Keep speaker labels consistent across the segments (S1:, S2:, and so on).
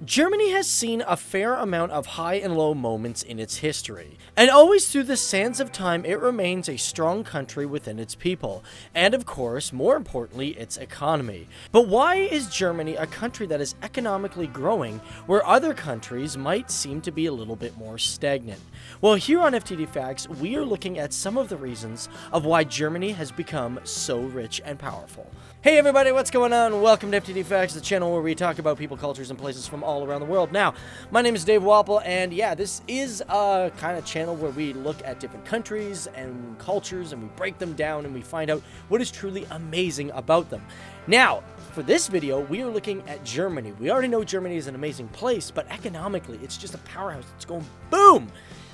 S1: Germany has seen a fair amount of high and low moments in its history, and always through the sands of time it remains a strong country within its people, and of course, more importantly, its economy. But why is Germany a country that is economically growing, where other countries might seem to be a little bit more stagnant? Well, here on FTD Facts, we are looking at some of the reasons of why Germany has become so rich and powerful. Hey everybody, what's going on? Welcome to FTD Facts, the channel where we talk about people, cultures, and places from all around the world. Now, my name is Dave Walpole, and yeah, this is a kind of channel where we look at different countries and cultures, and we break them down, and we find out what is truly amazing about them. Now, for this video, we are looking at Germany. We already know Germany is an amazing place, but economically, it's just a powerhouse. It's going boom!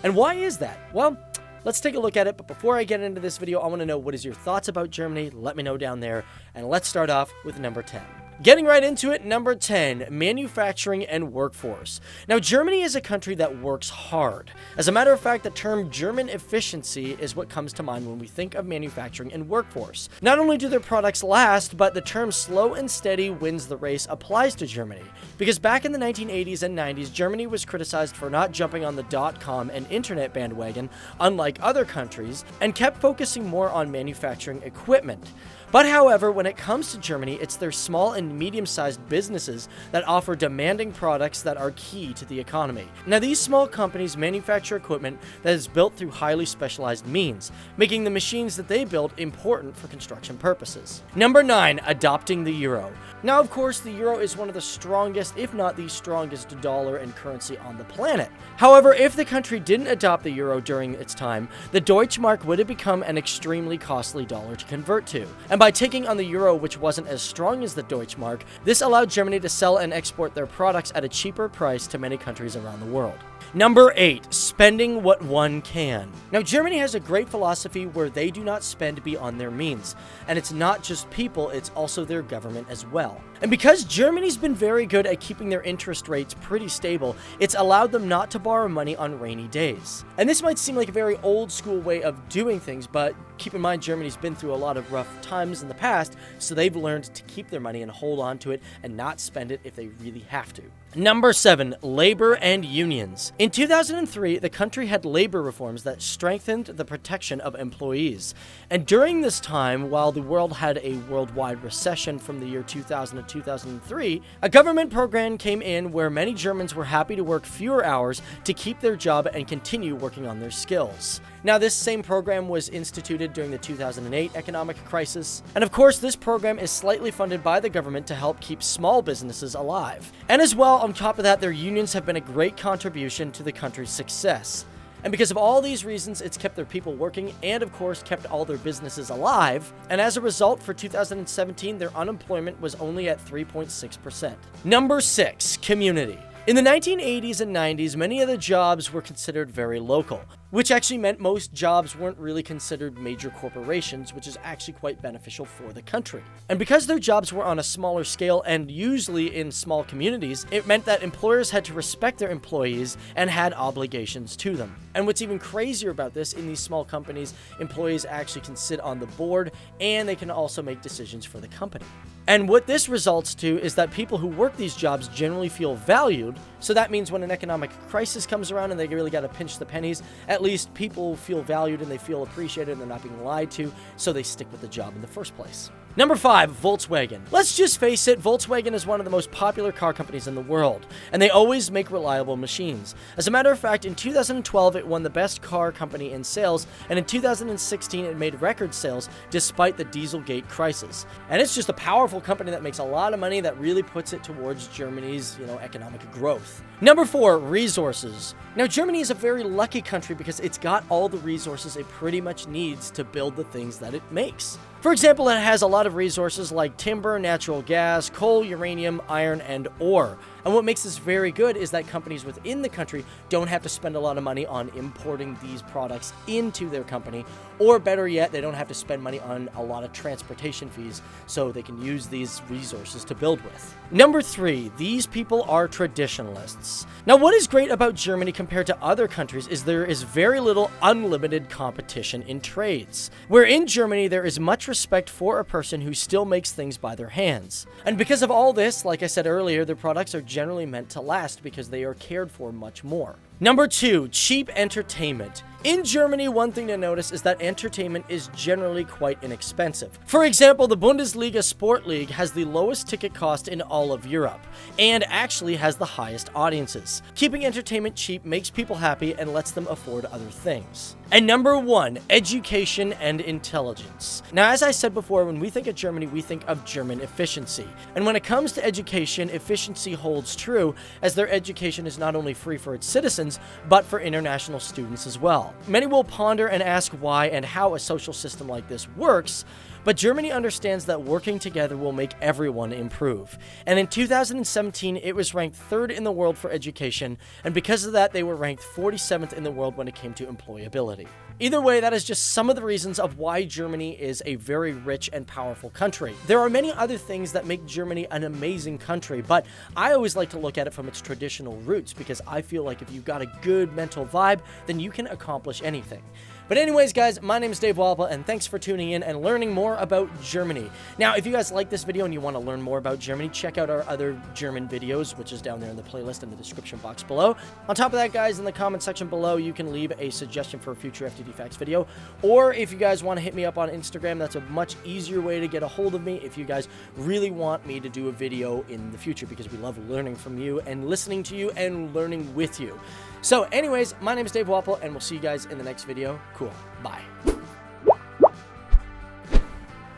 S1: And why is that? Well, let's take a look at it, but before I get into this video, I want to know what is your thoughts about Germany. Let me know down there, and let's start off with number 10. Getting right into it, number 10, manufacturing and workforce. Now, Germany is a country that works hard. As a matter of fact, the term German efficiency is what comes to mind when we think of manufacturing and workforce. Not only do their products last, but the term slow and steady wins the race applies to Germany. Because back in the 1980s and 90s, Germany was criticized for not jumping on the dot-com and internet bandwagon, unlike other countries, and kept focusing more on manufacturing equipment. But however, when it comes to Germany, it's their small and medium-sized businesses that offer demanding products that are key to the economy. Now, these small companies manufacture equipment that is built through highly specialized means, making the machines that they build important for construction purposes. Number 9, adopting the euro. Now, of course, the euro is one of the strongest, if not the strongest dollar and currency on the planet. However, if the country didn't adopt the euro during its time, the Deutschmark would have become an extremely costly dollar to convert to. And by taking on the euro, which wasn't as strong as the Deutschmark, this allowed Germany to sell and export their products at a cheaper price to many countries around the world. Number 8, spending what one can. Now, Germany has a great philosophy where they do not spend beyond their means. And it's not just people, it's also their government as well. And because Germany's been very good at keeping their interest rates pretty stable, it's allowed them not to borrow money on rainy days. And this might seem like a very old school way of doing things, but keep in mind Germany's been through a lot of rough times in the past, so they've learned to keep their money and hold on to it and not spend it if they really have to. Number 7, labor and unions. In 2003, the country had labor reforms that strengthened the protection of employees. And during this time, while the world had a worldwide recession from the year 2000 to 2003, a government program came in where many Germans were happy to work fewer hours to keep their job and continue working on their skills. Now, this same program was instituted during the 2008 economic crisis, and of course, this program is slightly funded by the government to help keep small businesses alive. And as well, on top of that, their unions have been a great contribution to the country's success. And because of all these reasons, it's kept their people working and, of course, kept all their businesses alive. And as a result, for 2017, their unemployment was only at 3.6%. Number 6, community. In the 1980s and 90s, many of the jobs were considered very local, which actually meant most jobs weren't really considered major corporations, which is actually quite beneficial for the country. And because their jobs were on a smaller scale and usually in small communities, it meant that employers had to respect their employees and had obligations to them. And what's even crazier about this, in these small companies, employees actually can sit on the board and they can also make decisions for the company. And what this results to is that people who work these jobs generally feel valued. So that means when an economic crisis comes around and they really got to pinch the pennies, at least people feel valued and they feel appreciated and they're not being lied to, so they stick with the job in the first place. Number 5, Volkswagen. Let's just face it, Volkswagen is one of the most popular car companies in the world, and they always make reliable machines. As a matter of fact, in 2012, it won the best car company in sales, and in 2016, it made record sales despite the Dieselgate crisis. And it's just a powerful company that makes a lot of money that really puts it towards Germany's, economic growth. Number 4, resources. Now, Germany is a very lucky country because it's got all the resources it pretty much needs to build the things that it makes. For example, it has a lot of resources like timber, natural gas, coal, uranium, iron, and ore. And what makes this very good is that companies within the country don't have to spend a lot of money on importing these products into their company, or better yet, they don't have to spend money on a lot of transportation fees, so they can use these resources to build with. Number 3, these people are traditionalists. Now, what is great about Germany compared to other countries is there is very little unlimited competition in trades. Where in Germany, there is much respect for a person who still makes things by their hands. And because of all this, like I said earlier, their products are generally meant to last because they are cared for much more. Number 2, cheap entertainment. In Germany, one thing to notice is that entertainment is generally quite inexpensive. For example, the Bundesliga Sport League has the lowest ticket cost in all of Europe, and actually has the highest audiences. Keeping entertainment cheap makes people happy and lets them afford other things. And number 1, education and intelligence. Now, as I said before, when we think of Germany, we think of German efficiency. And when it comes to education, efficiency holds true, as their education is not only free for its citizens, but for international students as well. Many will ponder and ask why and how a social system like this works, but Germany understands that working together will make everyone improve. And in 2017, it was ranked 3rd in the world for education, and because of that, they were ranked 47th in the world when it came to employability. Either way, that is just some of the reasons of why Germany is a very rich and powerful country. There are many other things that make Germany an amazing country, but I always like to look at it from its traditional roots, because I feel like if you've got a good mental vibe, then you can accomplish anything. But anyways, guys, my name is Dave Walpole, and thanks for tuning in and learning more about Germany. Now, if you guys like this video and you want to learn more about Germany, check out our other German videos, which is down there in the playlist in the description box below. On top of that, guys, in the comment section below, you can leave a suggestion for a future FTD Facts video. Or if you guys want to hit me up on Instagram, that's a much easier way to get a hold of me if you guys really want me to do a video in the future, because we love learning from you and listening to you and learning with you. So anyways, my name is Dave Walpole, and we'll see you guys in the next video. Cool. Bye.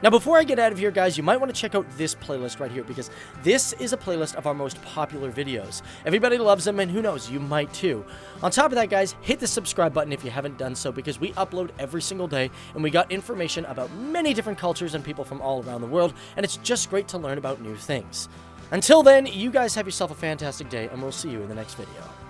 S1: Now, before I get out of here, guys, you might want to check out this playlist right here, because this is a playlist of our most popular videos. Everybody loves them, and who knows, you might too. On top of that, guys, hit the subscribe button if you haven't done so, because we upload every single day, and we got information about many different cultures and people from all around the world, and it's just great to learn about new things. Until then, you guys have yourself a fantastic day, and we'll see you in the next video.